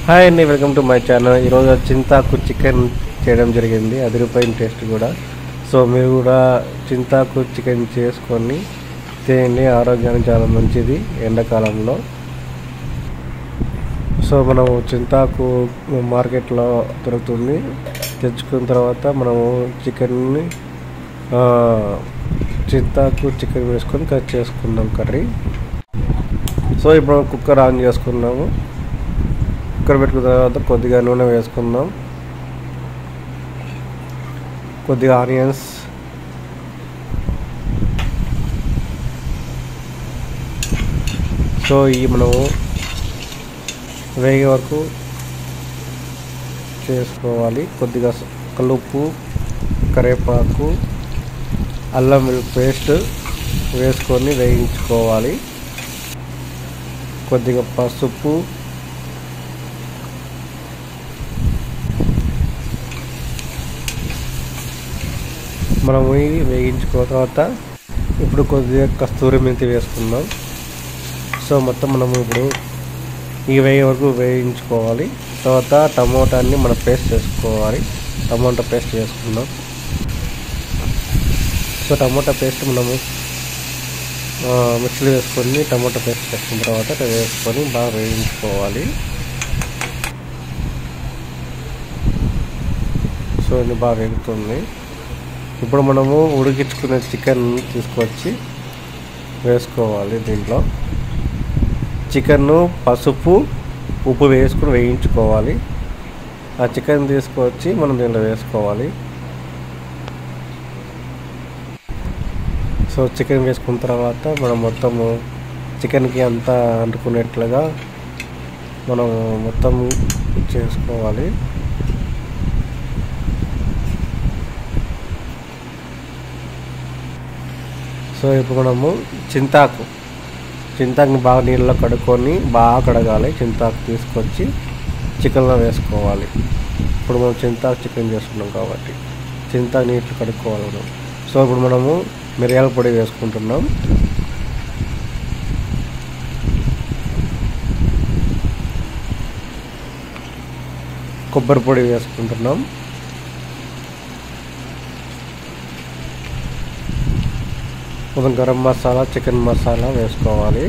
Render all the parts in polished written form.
Hi అండి, welcome to my channel. ఈరోజు చింతాకు చికెన్ చేయడం జరిగింది. అదిరిపోయిన టేస్ట్ కూడా. సో మీరు కూడా చింతాకు చికెన్ చేసుకొని తినండి, ఆరోగ్యానికి చాలా మంచిది ఎండాకాలంలో. సో మనం చింతాకు మార్కెట్లో దొరుకుతుంది. తెచ్చుకున్న తర్వాత మనము చికెన్ని చింతాకు చికెన్ వేసుకొని కట్ చేసుకున్నాం కర్రీ. సో ఇప్పుడు కుక్కర్ ఆన్ చేసుకున్నాము. కుక్కర్ పెట్టుకున్న తర్వాత కొద్దిగా నూనె వేసుకుందాం, కొద్దిగా ఆనియన్స్, సో ఈ మనము వేగే వరకు చేసుకోవాలి. కొద్దిగా కలుపు, కరివేపాకు, అల్లం వెల్లుల్లి పేస్ట్ వేసుకొని వేయించుకోవాలి. కొద్దిగా పసుపు, మనం వేయించుకున్న తర్వాత ఇప్పుడు కొద్దిగా కస్తూరి మెంతి వేసుకుందాం. సో మొత్తం మనము ఇప్పుడు ఈ వేగే వరకు వేయించుకోవాలి. తర్వాత టమోటాని మనం పేస్ట్ చేసుకోవాలి. టమోటా పేస్ట్ వేసుకుందాం. సో టమోటా పేస్ట్ మనము మిక్సీలో వేసుకొని టమోటా పేస్ట్ చేసుకున్న తర్వాత వేసుకొని బాగా వేయించుకోవాలి. సో ఇది బాగా వేగుతుంది. ఇప్పుడు మనము ఉడికించుకునే చికెన్ తీసుకొచ్చి వేసుకోవాలి. దీంట్లో చికెన్ను పసుపు, ఉప్పు వేసుకుని వేయించుకోవాలి. ఆ చికెన్ తీసుకొచ్చి మనం దీంట్లో వేసుకోవాలి. సో చికెన్ వేసుకున్న తర్వాత మనం మొత్తము చికెన్కి అంతా అంటుకునేట్లుగా మనం మొత్తం చేసుకోవాలి. సో ఇప్పుడు మనము చింతాకుని బాగా నీళ్ళలో కడుక్కొని బాగా కడగాలి. చింతాకు తీసుకొచ్చి చికెన్లో వేసుకోవాలి. ఇప్పుడు మనం చింతాకు చికెన్ చేస్తున్నాం కాబట్టి చింతాకు నీళ్ళు కడుక్కోవాలి మనం. సో ఇప్పుడు మనము మిరియాల పొడి వేసుకుంటున్నాం. కొబ్బరి పొడి వేసుకుంటున్నాం. కొంచెం గరం మసాలా, చికెన్ మసాలా వేసుకోవాలి.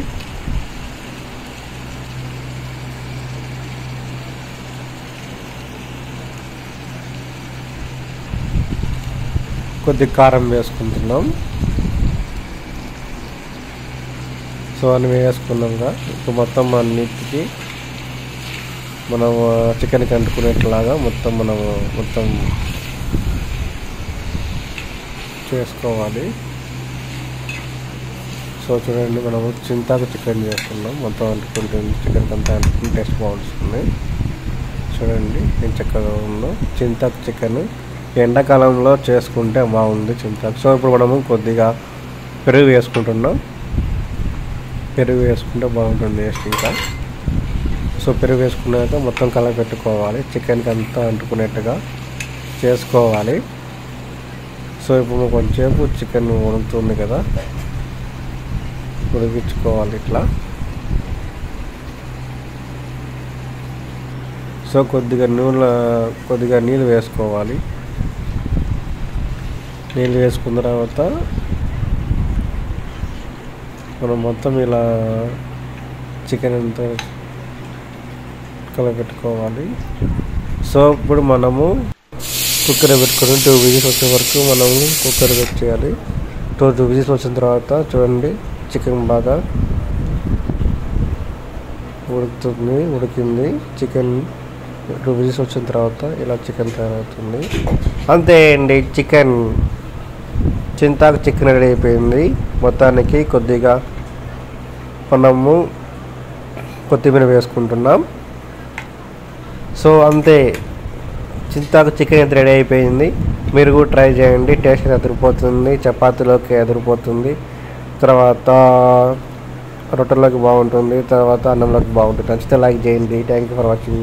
కొద్ది కారం వేసుకుంటున్నాం. సో అన్నీ వేసుకున్నాక ఇప్పుడు మొత్తం అన్నిటికీ మనం చికెన్కి అంటుకునేట్లాగా మొత్తం చేసుకోవాలి. సో చూడండి, మనము చింతాకు చికెన్ చేస్తున్నాం. మొత్తం అంటుకుంటుంది, చికెన్కి అంతా అంటుకుని టేస్ట్ బాగుంటుంది. చూడండి నేను చక్కగా ఉందో చింతాకు చికెన్ ఎండాకాలంలో చేసుకుంటే బాగుంది చింతాకు. సో ఇప్పుడు మనము కొద్దిగా పెరుగు వేసుకుంటున్నాం. పెరుగు వేసుకుంటే బాగుంటుంది టేస్ట్ ఇంకా. సో పెరుగు వేసుకున్నాక మొత్తం కలపెట్టుకోవాలి. చికెన్కి అంతా అంటుకునేట్టుగా చేసుకోవాలి. సో ఇప్పుడు కొంచెంసేపు చికెన్ ఉడుకుతుంది కదా, ఉడికించుకోవాలి ఇట్లా. సో కొద్దిగా నీళ్ళు వేసుకోవాలి. నీళ్ళు వేసుకున్న తర్వాత మనం మొత్తం ఇలా చికెన్ అంతా కలపెట్టుకోవాలి. సో ఇప్పుడు మనము కుక్కర్ పెట్టుకొని 2 విజిల్స్ వచ్చే వరకు మనము కుక్కర్ పెట్టేయాలి. 2 విజిల్స్ వచ్చిన తర్వాత చూడండి చికెన్ బాగా ఉడికింది. చికెన్ 2 విజిల్స్ వచ్చిన తర్వాత ఇలా చికెన్ తయారవుతుంది. అంతే అండి, చింతాకు చికెన్ రెడీ అయిపోయింది. మొత్తానికి కొద్దిగా మనము కొత్తిమీర వేసుకుంటున్నాం. సో అంతే, చింతాకు చికెన్ అయితే రెడీ అయిపోయింది. మీరు కూడా ట్రై చేయండి. టేస్ట్ ఎదిరిపోతుంది, చపాతీలోకి ఎదిరిపోతుంది, తర్వాత రొట్టెలోకి బాగుంటుంది, తర్వాత అన్నంలోకి బాగుంటుంది. నచ్చితే లైక్ చేయండి. Thank you for watching.